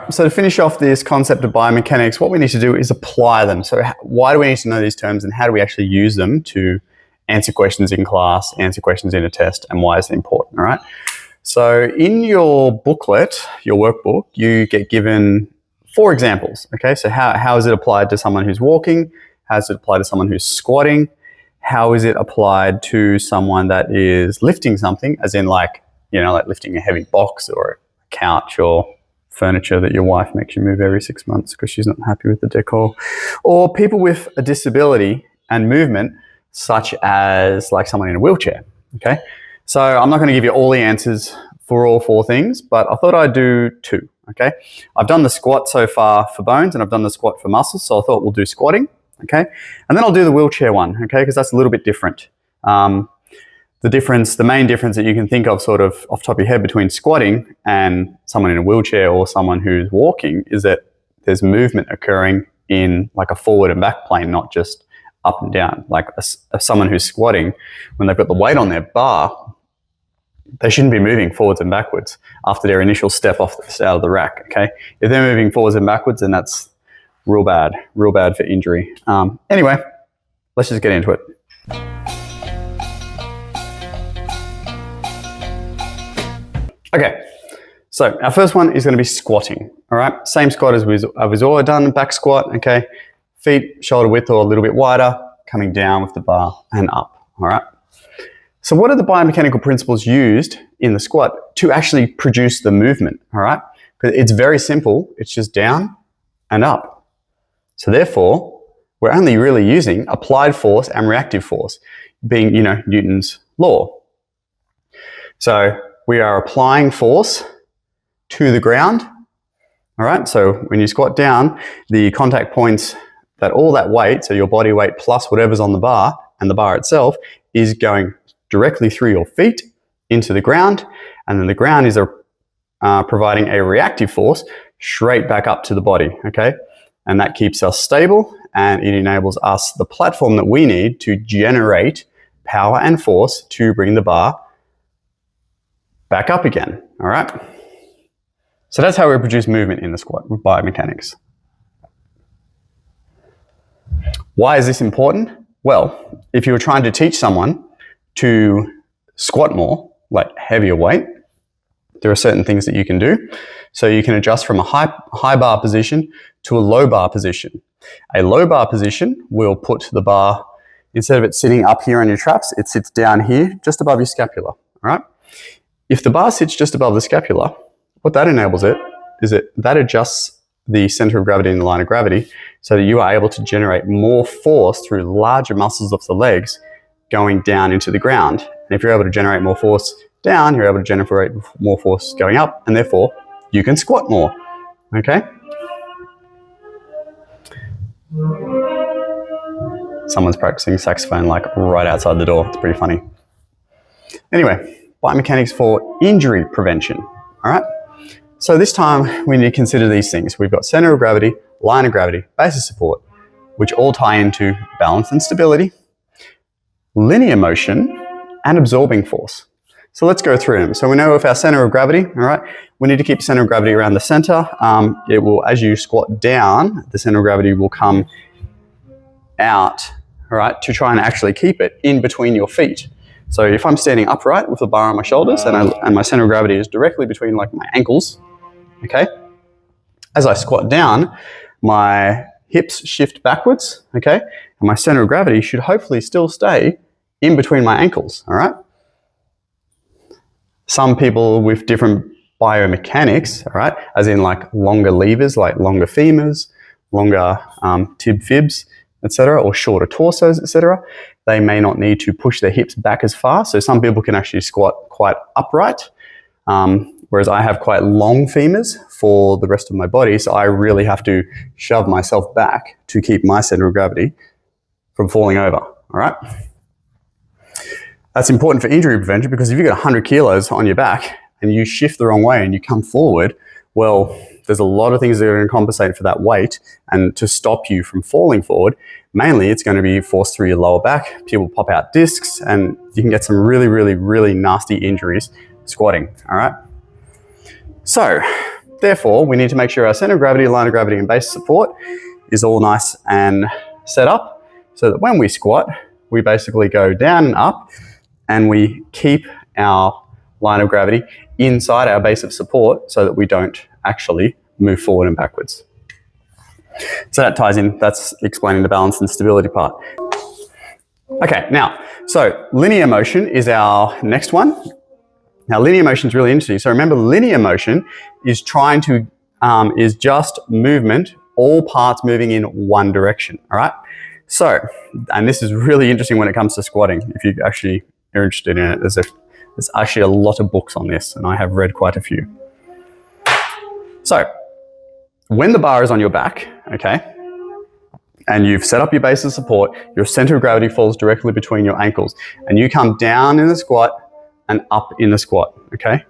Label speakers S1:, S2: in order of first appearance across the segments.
S1: so to finish off this concept of biomechanics, what we need to do is apply them. So why do we need to know these terms, and how do we actually use them to answer questions in class, answer questions in a test, and why is it important, all right? So in your booklet, your workbook, you get given 4 examples, okay? So how is it applied to someone who's walking? How is it applied to someone who's squatting? How is it applied to someone that is lifting something, as in like lifting a heavy box or a couch or furniture that your wife makes you move every 6 months because she's not happy with the decor, or people with a disability and movement, such as like someone in a wheelchair, okay? So I'm not going to give you all the answers for all 4 things, but I thought I'd do 2, okay? I've done the squat so far for bones, and I've done the squat for muscles, so I thought we'll do squatting, okay? And then I'll do the wheelchair one, okay, because that's a little bit different. The main difference that you can think of sort of off the top of your head between squatting and someone in a wheelchair or someone who's walking is that there's movement occurring in like a forward and back plane, not just up and down. Like someone who's squatting, when they've got the weight on their bar, they shouldn't be moving forwards and backwards after their initial step out of the rack, okay? If they're moving forwards and backwards, then that's real bad for injury. Anyway, let's just get into it. Okay, so our first one is going to be squatting, all right? Same squat as we've already done, back squat, okay? Feet shoulder width or a little bit wider, coming down with the bar and up, all right? So what are the biomechanical principles used in the squat to actually produce the movement, all right? Because it's very simple, it's just down and up. So therefore, we're only really using applied force and reactive force, being, Newton's law. So we are applying force to the ground, all right? So when you squat down, the contact points that all that weight, so your body weight plus whatever's on the bar and the bar itself, is going directly through your feet into the ground, and then the ground is providing a reactive force straight back up to the body, okay? And that keeps us stable, and it enables us the platform that we need to generate power and force to bring the bar back up again, all right? So that's how we produce movement in the squat with biomechanics. Why is this important? Well, if you were trying to teach someone to squat more, like heavier weight, there are certain things that you can do. So you can adjust from a high bar position to a low bar position. A low bar position will put the bar, instead of it sitting up here on your traps, it sits down here, just above your scapula, all right? If the bar sits just above the scapula, what that enables is that adjusts the center of gravity and the line of gravity so that you are able to generate more force through larger muscles of the legs going down into the ground. And if you're able to generate more force down, you're able to generate more force going up, and therefore you can squat more, okay? Someone's practicing saxophone like right outside the door. It's pretty funny. Anyway, biomechanics for injury prevention, all right? So this time we need to consider these things. We've got center of gravity, line of gravity, base of support, which all tie into balance and stability, linear motion, and absorbing force. So let's go through them. So we know with our center of gravity, all right, we need to keep center of gravity around the center. It will, as you squat down, the center of gravity will come out, all right, to try and actually keep it in between your feet. So if I'm standing upright with the bar on my shoulders and my center of gravity is directly between like my ankles, okay, as I squat down, my hips shift backwards, okay, and my center of gravity should hopefully still stay in between my ankles, all right? Some people with different biomechanics, all right, as in like longer levers, like longer femurs, longer tib fibs, etc., or shorter torsos, etc., they may not need to push their hips back as far. So some people can actually squat quite upright, whereas I have quite long femurs for the rest of my body, so I really have to shove myself back to keep my center of gravity from falling over, all right? That's important for injury prevention because if you've got 100 kilos on your back and you shift the wrong way and you come forward, well, there's a lot of things that are going to compensate for that weight and to stop you from falling forward. Mainly, it's going to be forced through your lower back. People pop out discs and you can get some really, really, really nasty injuries squatting, all right? So Therefore, we need to make sure our center of gravity, line of gravity, and base support is all nice and set up so that when we squat, we basically go down and up and we keep our line of gravity inside our base of support so that we don't actually move forward and backwards. So that ties in, that's explaining the balance and stability part. Okay, now, so linear motion is our next one. Now, linear motion is really interesting. So remember, linear motion is is just movement, all parts moving in one direction, all right? So, and this is really interesting when it comes to squatting. If you actually are interested in it, there's actually a lot of books on this, and I have read quite a few. So, when the bar is on your back, okay, and you've set up your base of support, your center of gravity falls directly between your ankles, and you come down in the squat and up in the squat, okay?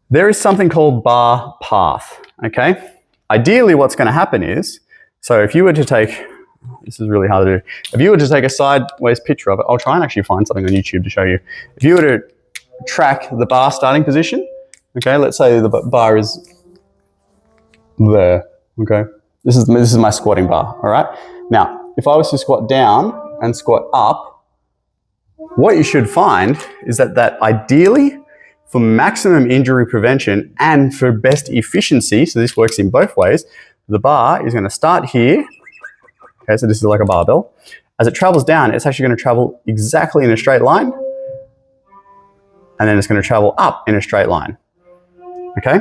S1: There is something called bar path, okay? Ideally, what's going to happen is, so if you were to take, this is really hard to do, if you were to take a sideways picture of it, I'll try and actually find something on YouTube to show you. If you were to track the bar starting position, okay, let's say the bar is there, okay? This is my squatting bar, all right? Now, if I was to squat down and squat up, what you should find is that ideally, for maximum injury prevention and for best efficiency, so this works in both ways, the bar is going to start here. Okay, so this is like a barbell. As it travels down, it's actually going to travel exactly in a straight line. And then it's going to travel up in a straight line. Okay?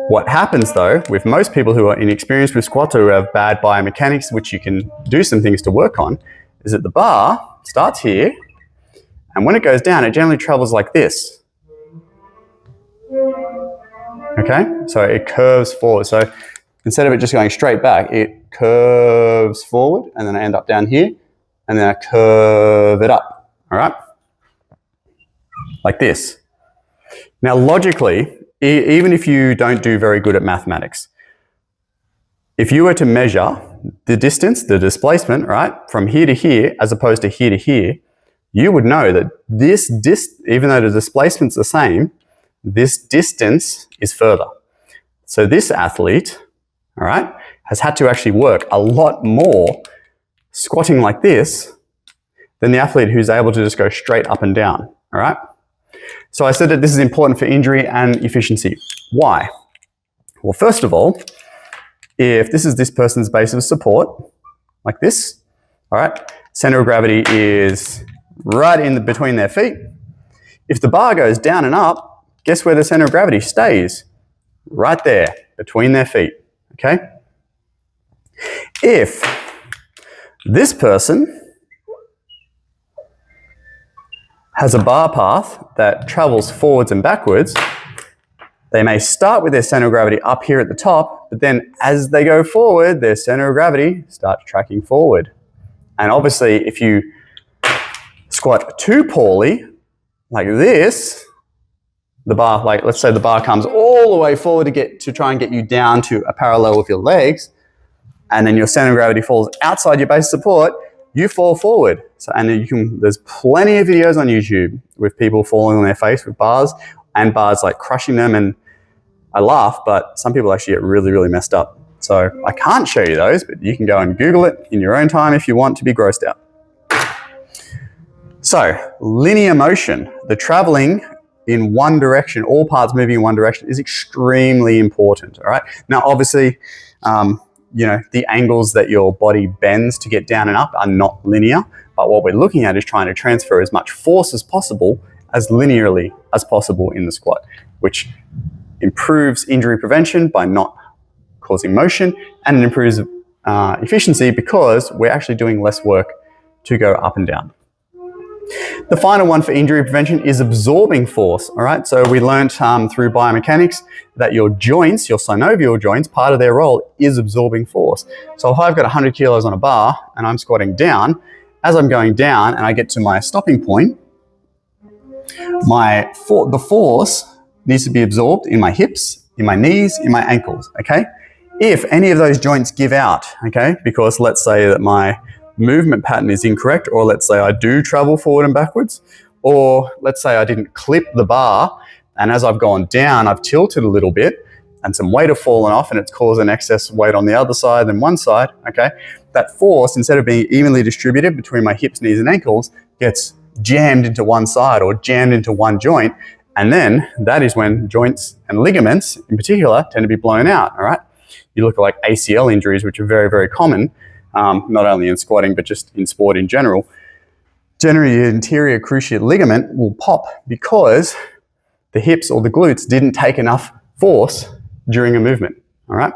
S1: What happens though, with most people who are inexperienced with squats or who have bad biomechanics, which you can do some things to work on, is that the bar starts here, and when it goes down, it generally travels like this. Okay? So it curves forward. So instead of it just going straight back, it curves forward, and then I end up down here, and then I curve it up. All right? Like this. Now, logically, even if you don't do very good at mathematics, if you were to measure the distance, the displacement, right, from here to here, as opposed to here to here, you would know that even though the displacement's the same, this distance is further. So this athlete, all right, has had to actually work a lot more squatting like this than the athlete who's able to just go straight up and down, all right? So I said that this is important for injury and efficiency. Why? Well, first of all, if this is this person's base of support, like this, all right, center of gravity is right in between their feet. If the bar goes down and up, guess where the center of gravity stays? Right there, between their feet, okay? If this person has a bar path that travels forwards and backwards, they may start with their center of gravity up here at the top, but then as they go forward, their center of gravity starts tracking forward. And obviously, if you squat too poorly, like this, the bar, like let's say the bar comes all the way forward to try and get you down to a parallel with your legs, and then your center of gravity falls outside your base of support, you fall forward. So, and there's plenty of videos on YouTube with people falling on their face with bars, and bars like crushing them, and I laugh, but some people actually get really, really messed up. So I can't show you those, but you can go and Google it in your own time if you want to be grossed out. So linear motion, the traveling in one direction, all parts moving in one direction, is extremely important, all right? Now, obviously, the angles that your body bends to get down and up are not linear, but what we're looking at is trying to transfer as much force as possible, as linearly as possible in the squat, which improves injury prevention by not causing motion, and it improves efficiency because we're actually doing less work to go up and down. The final one for injury prevention is absorbing force, all right? So we learned through biomechanics that your joints, your synovial joints, part of their role is absorbing force. So if I've got 100 kilos on a bar and I'm squatting down, as I'm going down and I get to my stopping point, the force needs to be absorbed in my hips, in my knees, in my ankles, okay? If any of those joints give out, okay, because let's say that my movement pattern is incorrect, or let's say I do travel forward and backwards, or let's say I didn't clip the bar and as I've gone down, I've tilted a little bit, and some weight have fallen off and it's caused an excess weight on the other side than one side, okay, that force, instead of being evenly distributed between my hips, knees, and ankles, gets jammed into one side or jammed into one joint. And then that is when joints and ligaments in particular tend to be blown out, all right? You look at like ACL injuries, which are very, very common, not only in squatting, but just in sport in general. Generally, the anterior cruciate ligament will pop because the hips or the glutes didn't take enough force during a movement, all right?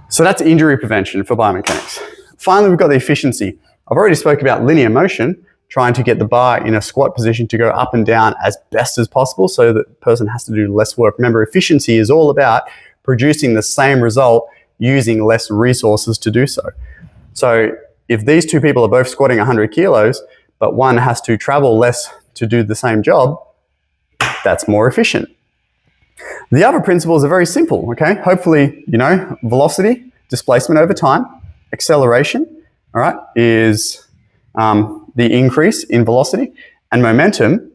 S1: So that's injury prevention for biomechanics. Finally, we've got the efficiency. I've already spoke about linear motion, trying to get the bar in a squat position to go up and down as best as possible so that the person has to do less work. Remember, efficiency is all about producing the same result using less resources to do so. So if these two people are both squatting 100 kilos, but one has to travel less to do the same job, that's more efficient. The other principles are very simple, okay? Hopefully, you know, velocity, displacement over time, acceleration, all right, is the increase in velocity, and momentum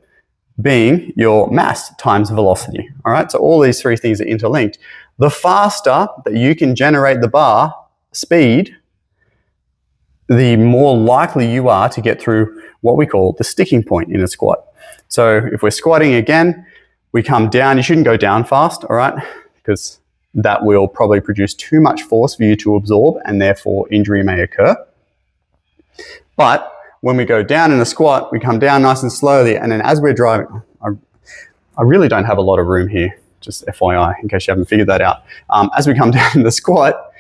S1: being your mass times velocity, all right? So all these three things are interlinked. The faster that you can generate the bar speed, the more likely you are to get through what we call the sticking point in a squat. So if we're squatting again, we come down. You shouldn't go down fast, all right? Because that will probably produce too much force for you to absorb and therefore injury may occur. But when we go down in a squat, we come down nice and slowly, and then as we're driving, I really don't have a lot of room here, just FYI, in case you haven't figured that out. As we come down in the squat,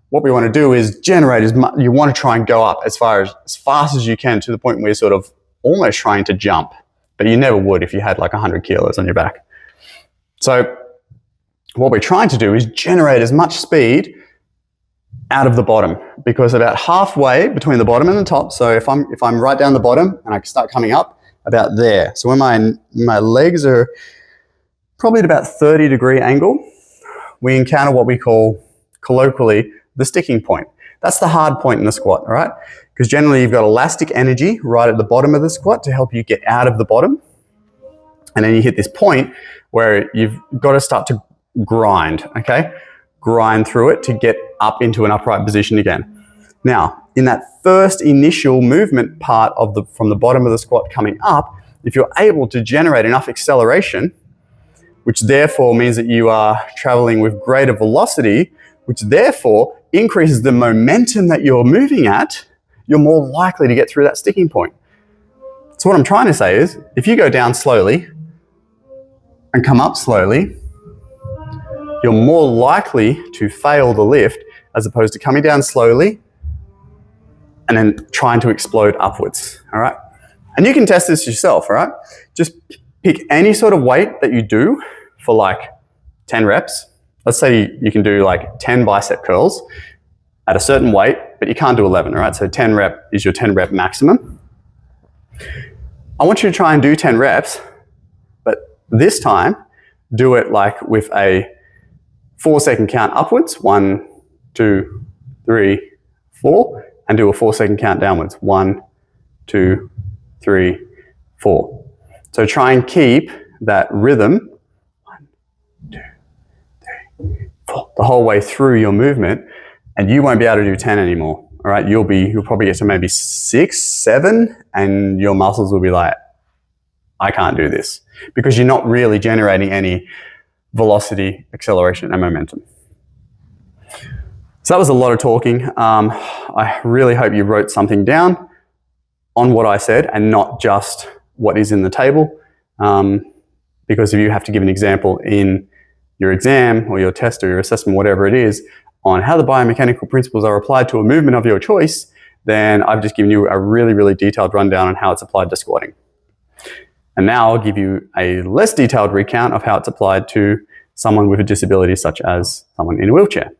S1: what we want to do is generate as much, you want to try and go up as fast as you can to the point where you're sort of almost trying to jump, but you never would if you had like 100 kilos on your back. So what we're trying to do is generate as much speed out of the bottom, because about halfway between the bottom and the top, so if I'm right down the bottom and I start coming up about there, so when my legs are probably at about 30-degree angle, we encounter what we call colloquially the sticking point. That's the hard point in the squat, all right? Because generally you've got elastic energy right at the bottom of the squat to help you get out of the bottom. And then you hit this point where you've got to start to grind, okay? Grind through it to get up into an upright position again. Now, in that first initial movement part of from the bottom of the squat coming up, if you're able to generate enough acceleration, which therefore means that you are traveling with greater velocity, which therefore increases the momentum that you're moving at, you're more likely to get through that sticking point. So what I'm trying to say is, if you go down slowly and come up slowly, you're more likely to fail the lift as opposed to coming down slowly and then trying to explode upwards, all right? And you can test this yourself, all right? Just pick any sort of weight that you do for like 10 reps. Let's say you can do like 10 bicep curls at a certain weight, but you can't do 11, all right? So 10 rep is your 10 rep maximum. I want you to try and do 10 reps, but this time do it like with a 4-second count upwards, 1, 2, 3, 4, and do a 4-second count downwards, 1, 2, 3, 4. So try and keep that rhythm, 1, 2, 3, 4, the whole way through your movement, and you won't be able to do 10 anymore. All right, you'll probably get to maybe 6, 7, and your muscles will be like, I can't do this, because you're not really generating any velocity, acceleration, and momentum. So that was a lot of talking. I really hope you wrote something down on what I said and not just what is in the table, because if you have to give an example in your exam or your test or your assessment, whatever it is, on how the biomechanical principles are applied to a movement of your choice, then I've just given you a really, really detailed rundown on how it's applied to squatting. And now I'll give you a less detailed recount of how it's applied to someone with a disability such as someone in a wheelchair.